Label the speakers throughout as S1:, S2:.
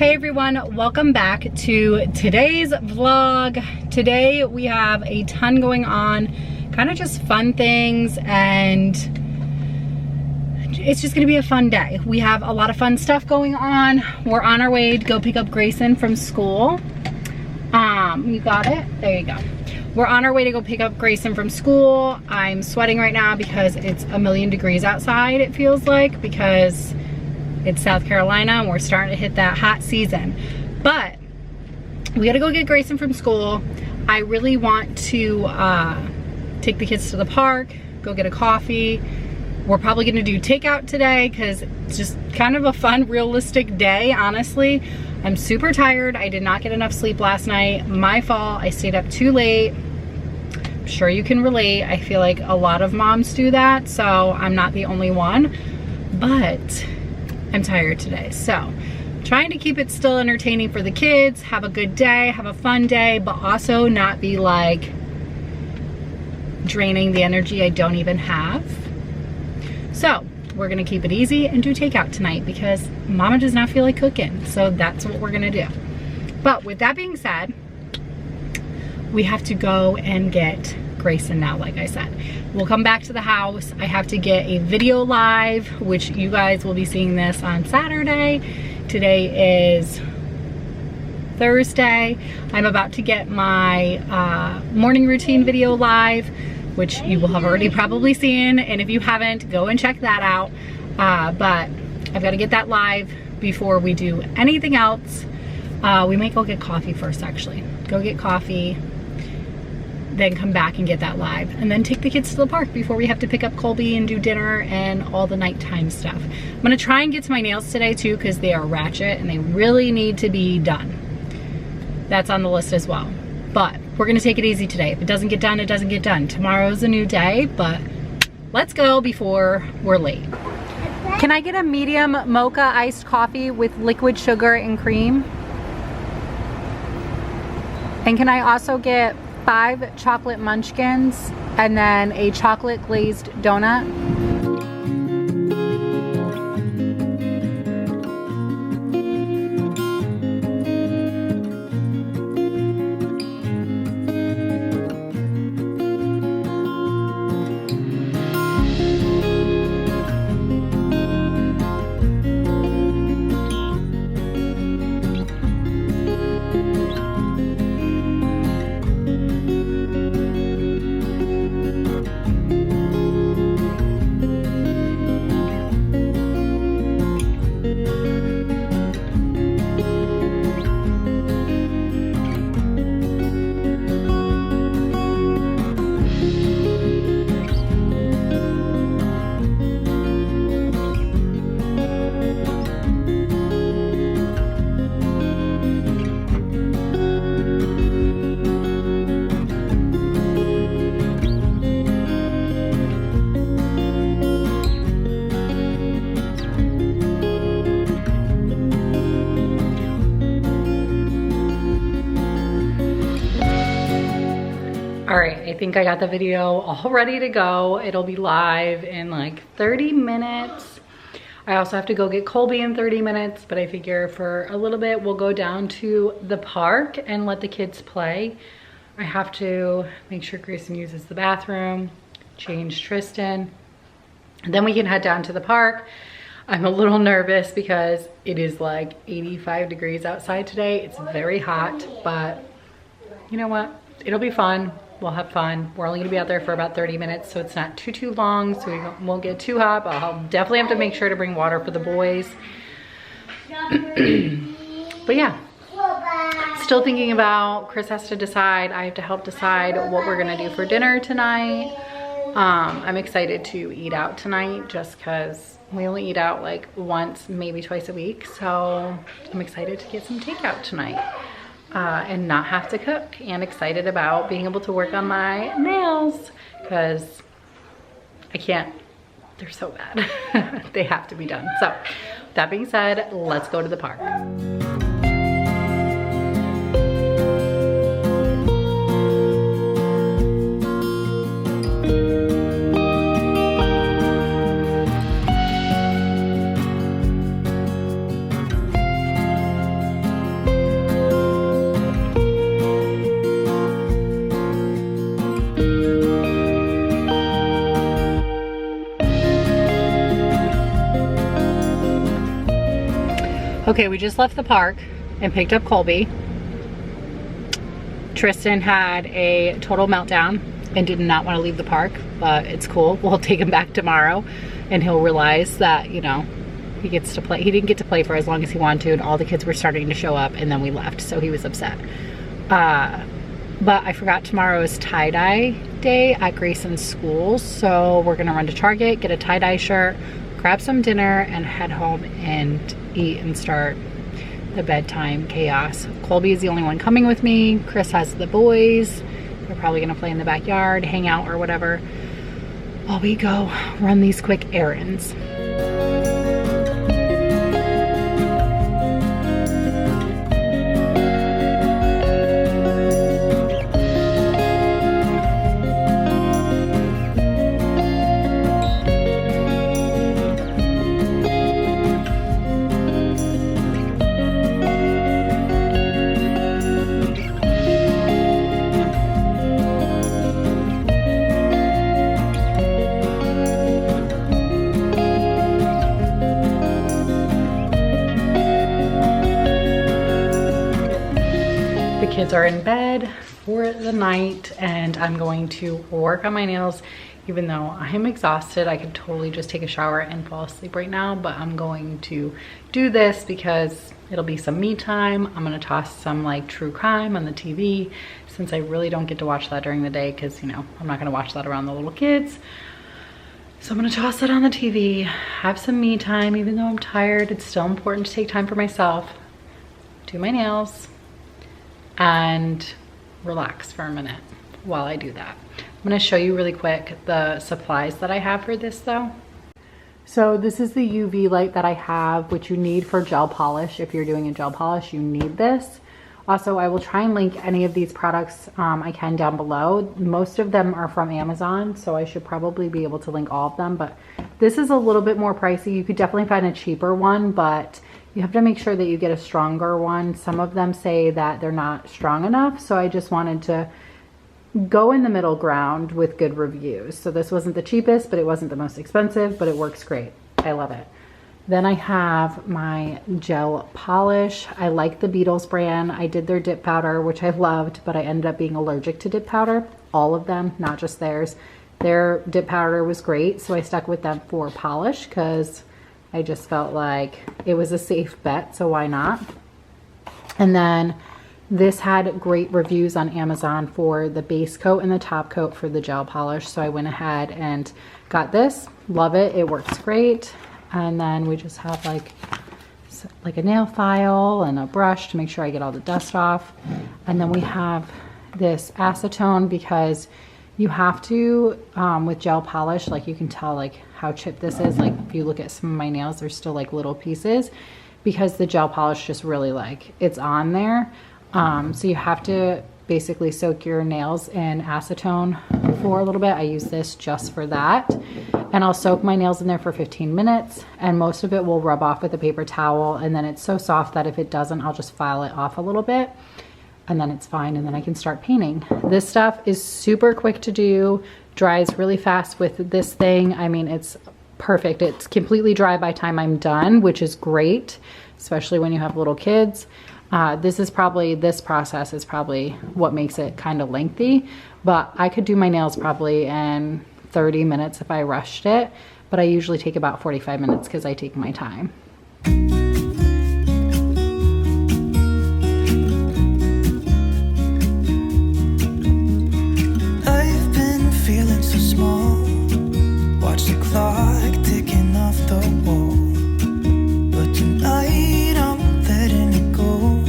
S1: Hey everyone, welcome back to today's vlog. Today we have a ton going on, kind of just fun things, and it's just gonna be a fun day. We have a lot of fun stuff going on. We're on our way to go pick up Grayson from school. You got it? There you go. We're on our way to go pick up Grayson from school. I'm sweating right now because it's a million degrees outside, it feels like, because it's South Carolina and we're starting to hit that hot season. But we gotta go get Grayson from school. I really want to take the kids to the park, go get a coffee. We're probably gonna do takeout today because it's just kind of a fun, realistic day, honestly. I'm super tired. I did not get enough sleep last night. My fault, I stayed up too late. I'm sure you can relate. I feel like a lot of moms do that, so I'm not the only one. But I'm tired today, so trying to keep it still entertaining for the kids, have a good day, have a fun day, but also not be like draining the energy I don't even have. So we're gonna keep it easy and do takeout tonight because mama does not feel like cooking, so that's what we're gonna do. But with that being said, we have to go and get Grayson now, like I said. We'll come back to the house. I have to get a video live, which you guys will be seeing this on Saturday. Today is Thursday. I'm about to get my morning routine video live, which you will have already probably seen. And if you haven't, go and check that out. But I've got to get that live before we do anything else. We might go get coffee first, actually. Go get coffee, then come back and get that live, and then take the kids to the park before we have to pick up Colby and do dinner and all the nighttime stuff. I'm gonna try and get to my nails today too because they are ratchet and they really need to be done. That's on the list as well. But we're gonna take it easy today. If it doesn't get done, it doesn't get done. Tomorrow's a new day, but let's go before we're late. Can I get a medium mocha iced coffee with liquid sugar and cream? And can I also get 5 chocolate munchkins and then a chocolate glazed donut? All right, I think I got the video all ready to go. It'll be live in like 30 minutes. I also have to go get Colby in 30 minutes, but I figure for a little bit, we'll go down to the park and let the kids play. I have to make sure Grayson uses the bathroom, change Tristan, and then we can head down to the park. I'm a little nervous because it is like 85 degrees outside today. It's very hot, but you know what? It'll be fun. We'll have fun. We're only gonna be out there for about 30 minutes, so it's not too long, so we won't get too hot, but I'll definitely have to make sure to bring water for the boys. But yeah, still thinking about, Chris has to decide, I have to help decide what we're gonna do for dinner tonight. I'm excited to eat out tonight just because we only eat out like once, maybe twice a week, so I'm excited to get some takeout tonight. And not have to cook, and excited about being able to work on my nails because I can't, they're so bad. They have to be done. So that being said, let's go to the park. Okay, we just left the park and picked up Colby. Tristan had a total meltdown and did not want to leave the park, but it's cool. We'll take him back tomorrow and he'll realize that, you know, he gets to play. He didn't get to play for as long as he wanted to, and all the kids were starting to show up, and then we left, so he was upset. But I forgot tomorrow is tie-dye day at Grayson's school, so we're gonna run to Target, get a tie-dye shirt, grab some dinner, and head home and eat and start the bedtime chaos. Colby is the only one coming with me. Chris has the boys. They're probably gonna play in the backyard, hang out or whatever, while we go run these quick errands. Kids are in bed for the night and I'm going to work on my nails. Even though I am exhausted, I could totally just take a shower and fall asleep right now, but I'm going to do this because it'll be some me time. I'm gonna toss some like true crime on the TV since I really don't get to watch that during the day because, you know, I'm not gonna watch that around the little kids. So I'm gonna toss that on the TV, have some me time. Even though I'm tired, it's still important to take time for myself, do my nails, and relax for a minute while I do that. I'm gonna show you really quick the supplies that I have for this though. So this is the UV light that I have, which you need for gel polish. If you're doing a gel polish, you need this. Also, I will try and link any of these products I can down below. Most of them are from Amazon, so I should probably be able to link all of them, but this is a little bit more pricey. You could definitely find a cheaper one, but you have to make sure that you get a stronger one. Some of them say that they're not strong enough, so I just wanted to go in the middle ground with good reviews. So this wasn't the cheapest, but it wasn't the most expensive, but it works great. I love it. Then I have my gel polish. I like the Beetles brand. I did their dip powder, which I loved, but I ended up being allergic to dip powder. All of them, not just theirs. Their dip powder was great, so I stuck with them for polish because I just felt like it was a safe bet, so why not? And then this had great reviews on Amazon for the base coat and the top coat for the gel polish, so I went ahead and got this. Love it, it works great. And then we just have like a nail file and a brush to make sure I get all the dust off. And then we have this acetone because you have to, with gel polish, like you can tell like how chipped this is. Like if you look at some of my nails, there's still like little pieces because the gel polish just really like, it's on there. So you have to basically soak your nails in acetone for a little bit. I use this just for that. And I'll soak my nails in there for 15 minutes and most of it will rub off with a paper towel. And then it's so soft that if it doesn't, I'll just file it off a little bit and then it's fine. And then I can start painting. This stuff is super quick to do, dries really fast with this thing. I mean, it's perfect. It's completely dry by the time I'm done, which is great, especially when you have little kids. This process is probably what makes it kind of lengthy, but I could do my nails probably in 30 minutes if I rushed it, but I usually take about 45 minutes because I take my time.
S2: I've been feeling so small, watch the clock ticking off the wall, but tonight I'm letting it go.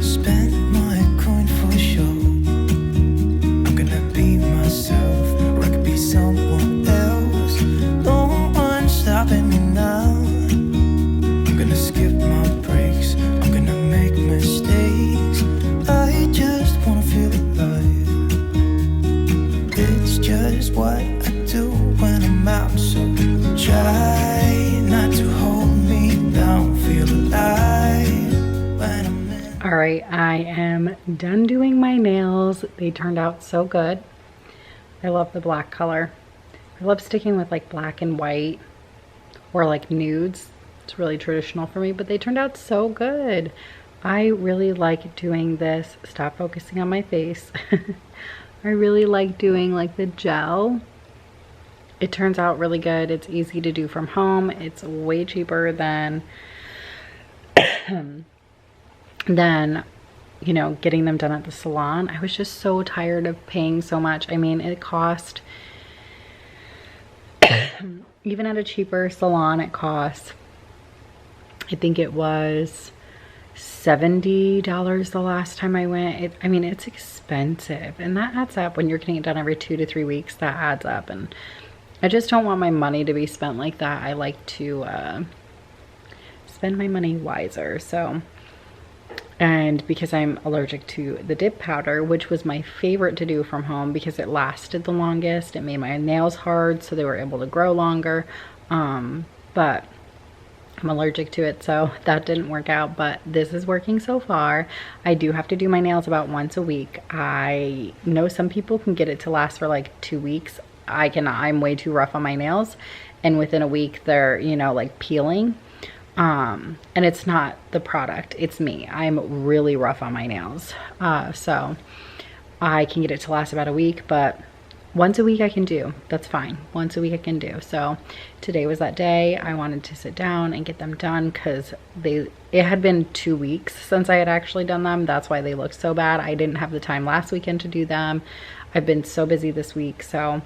S2: Spend my coin for sure. I'm gonna be myself, or I could be someone else. No one's stopping me now. I'm gonna skip my breaks, I'm gonna make mistakes. I just wanna feel alive. It's just what I do when I'm out, so try not to hold me down. Feel alive when I'm in.
S1: All right, I am done doing my nails. They turned out so good. I love the black color. I love sticking with like black and white or like nudes. It's really traditional for me, but they turned out so good. I really like doing this. Stop focusing on my face. I really like doing like the gel. It turns out really good. It's easy to do from home. It's way cheaper than you know, getting them done at the salon. I was just so tired of paying so much. I mean, it cost, even at a cheaper salon, it cost, I think it was $70 the last time I went. I mean, it's expensive, and that adds up. When you're getting it done every 2 to 3 weeks, that adds up, and I just don't want my money to be spent like that. I like to spend my money wiser. So, and because I'm allergic to the dip powder, which was my favorite to do from home because it lasted the longest, it made my nails hard so they were able to grow longer, but I'm allergic to it, so that didn't work out. But this is working so far. I do have to do my nails about once a week. I know some people can get it to last for like 2 weeks. I cannot. I'm way too rough on my nails, and within a week they're, you know, like peeling. And it's not the product, it's me. I'm really rough on my nails. So I can get it to last about a week, but once a week I can do. That's fine. Once a week I can do. So today was that day. I wanted to sit down and get them done because it had been 2 weeks since I had actually done them. That's why they looked so bad. I didn't have the time last weekend to do them. I've been so busy this week. So,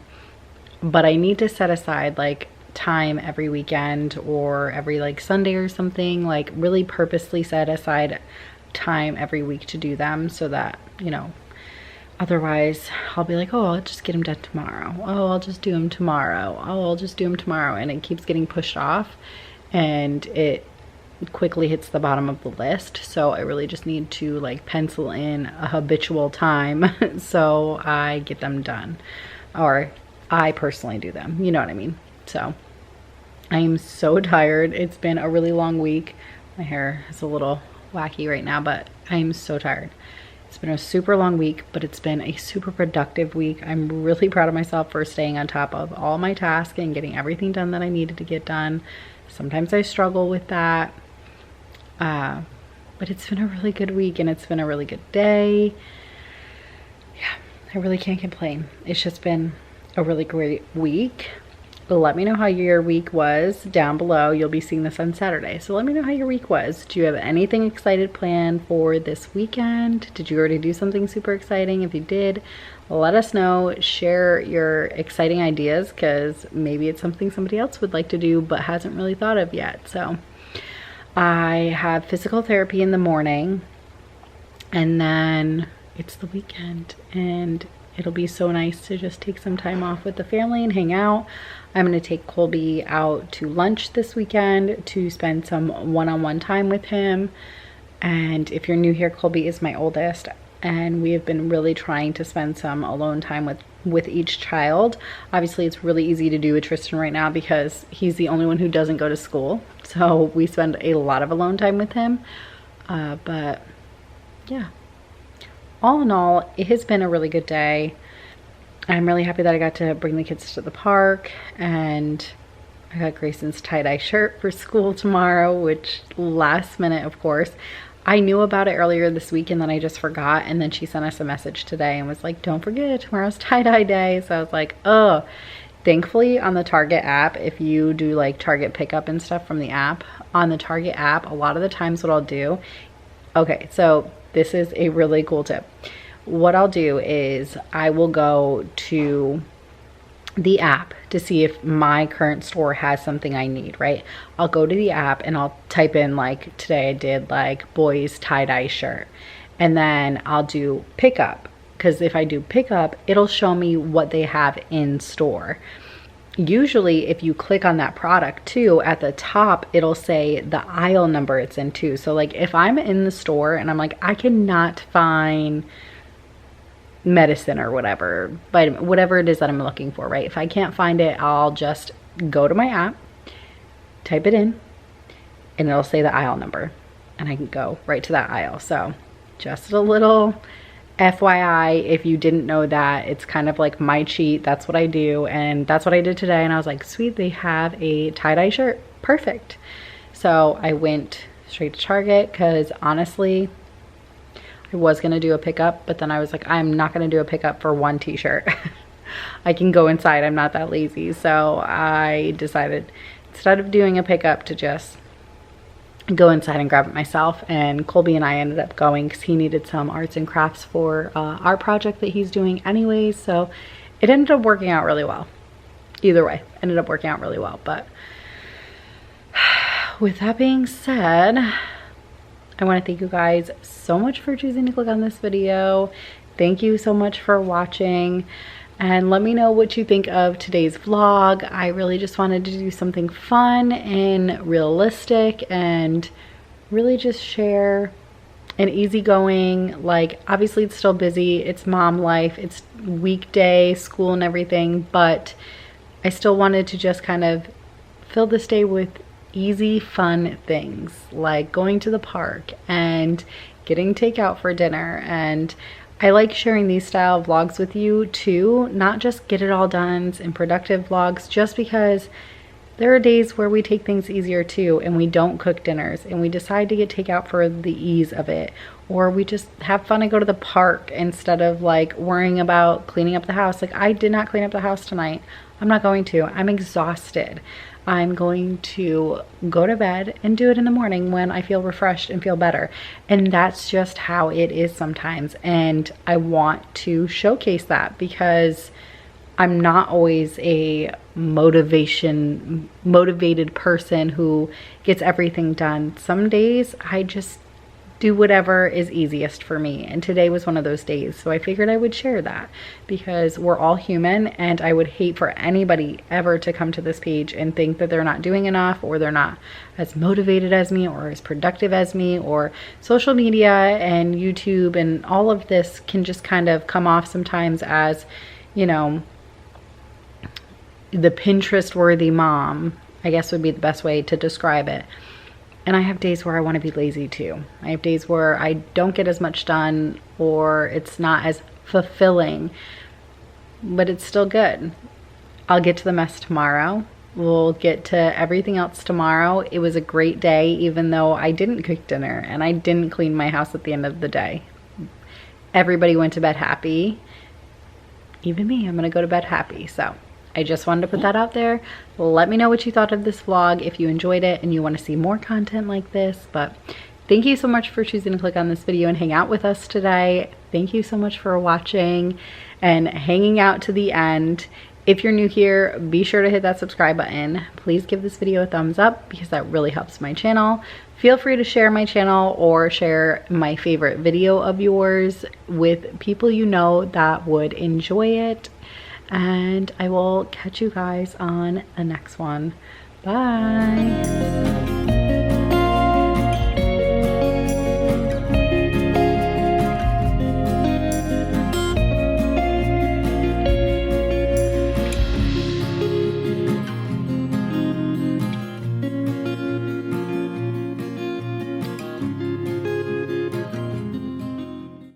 S1: but I need to set aside like time every weekend or every like Sunday or something, like really purposely set aside time every week to do them, so that, you know, otherwise I'll be like, oh, I'll just get them done tomorrow. Oh, I'll just do them tomorrow. Oh, I'll just do them tomorrow. And it keeps getting pushed off and it quickly hits the bottom of the list. So I really just need to like pencil in a habitual time so I get them done, or I personally do them, you know what I mean? So I am so tired. It's been a really long week. My hair is a little wacky right now, but I am so tired. It's been a super long week, but it's been a super productive week. I'm really proud of myself for staying on top of all my tasks and getting everything done that I needed to get done. Sometimes I struggle with that, but it's been a really good week and it's been a really good day. Yeah, I really can't complain. It's just been a really great week. Let me know how your week was down below. You'll be seeing this on Saturday. So let me know how your week was. Do you have anything excited planned for this weekend? Did you already do something super exciting? If you did, let us know. Share your exciting ideas, because maybe it's something somebody else would like to do but hasn't really thought of yet. So I have physical therapy in the morning, and then it's the weekend, and it'll be so nice to just take some time off with the family and hang out. I'm going to take Colby out to lunch this weekend to spend some one-on-one time with him. And if you're new here, Colby is my oldest, and we have been really trying to spend some alone time with each child. Obviously, it's really easy to do with Tristan right now because he's the only one who doesn't go to school. So we spend a lot of alone time with him. But yeah, all in all, it has been a really good day. I'm really happy that I got to bring the kids to the park, and I got Grayson's tie-dye shirt for school tomorrow, which last minute, of course. I knew about it earlier this week and then I just forgot, and then she sent us a message today and was like, don't forget, tomorrow's tie-dye day. So I was like, oh. Thankfully, on the Target app, if you do like Target pickup and stuff from the app, on the Target app, a lot of the times what I'll do, okay, so this is a really cool tip. What I'll do is I will go to the app to see if my current store has something I need, right? I'll go to the app and I'll type in, like today I did like boys tie-dye shirt, and then I'll do pickup, because if I do pickup, it'll show me what they have in store. Usually if you click on that product too, at the top it'll say the aisle number it's in too. So like if I'm in the store and I'm like, I cannot find medicine or whatever, vitamin, whatever it is that I'm looking for, right? If I can't find it, I'll just go to my app, type it in, and it'll say the aisle number, and I can go right to that aisle. So just a little FYI, if you didn't know that, it's kind of like my cheat. That's what I do, and that's what I did today. And I was like, sweet, they have a tie-dye shirt, perfect. So I went straight to Target because honestly, I was going to do a pickup, but then I was like, I'm not going to do a pickup for one t-shirt. I can go inside. I'm not that lazy. So I decided instead of doing a pickup to just go inside and grab it myself. And Colby and I ended up going because he needed some arts and crafts for our project that he's doing anyways. So it ended up working out really well. Either way, ended up working out really well. But with that being said, I want to thank you guys so much for choosing to click on this video. Thank you so much for watching. And let me know what you think of today's vlog. I really just wanted to do something fun and realistic and really just share an easygoing, like obviously it's still busy, it's mom life, it's weekday, school and everything, but I still wanted to just kind of fill this day with easy, fun things like going to the park and getting takeout for dinner. And I like sharing these style vlogs with you too, not just get it all done and productive vlogs, just because there are days where we take things easier too and we don't cook dinners and we decide to get takeout for the ease of it, or we just have fun and go to the park instead of like worrying about cleaning up the house. Like I did not clean up the house tonight. I'm not going to. I'm exhausted. I'm going to go to bed and do it in the morning when I feel refreshed and feel better. And that's just how it is sometimes. And I want to showcase that because I'm not always a motivated person who gets everything done. Some days I just do whatever is easiest for me, and today was one of those days. So I figured I would share that because we're all human, and I would hate for anybody ever to come to this page and think that they're not doing enough, or they're not as motivated as me, or as productive as me. Or social media and YouTube and all of this can just kind of come off sometimes as, you know, the Pinterest worthy mom, I guess would be the best way to describe it. And I have days where I want to be lazy too. I have days where I don't get as much done, or it's not as fulfilling, but it's still good. I'll get to the mess tomorrow. We'll get to everything else tomorrow. It was a great day, even though I didn't cook dinner and I didn't clean my house at the end of the day. Everybody went to bed happy. Even me, I'm gonna go to bed happy. So I just wanted to put that out there. Let me know what you thought of this vlog, if you enjoyed it and you want to see more content like this. But thank you so much for choosing to click on this video and hang out with us today. Thank you so much for watching and hanging out to the end. If you're new here, be sure to hit that subscribe button. Please give this video a thumbs up because that really helps my channel. Feel free to share my channel or share my favorite video of yours with people you know that would enjoy it. And I will catch you guys on the next one. Bye.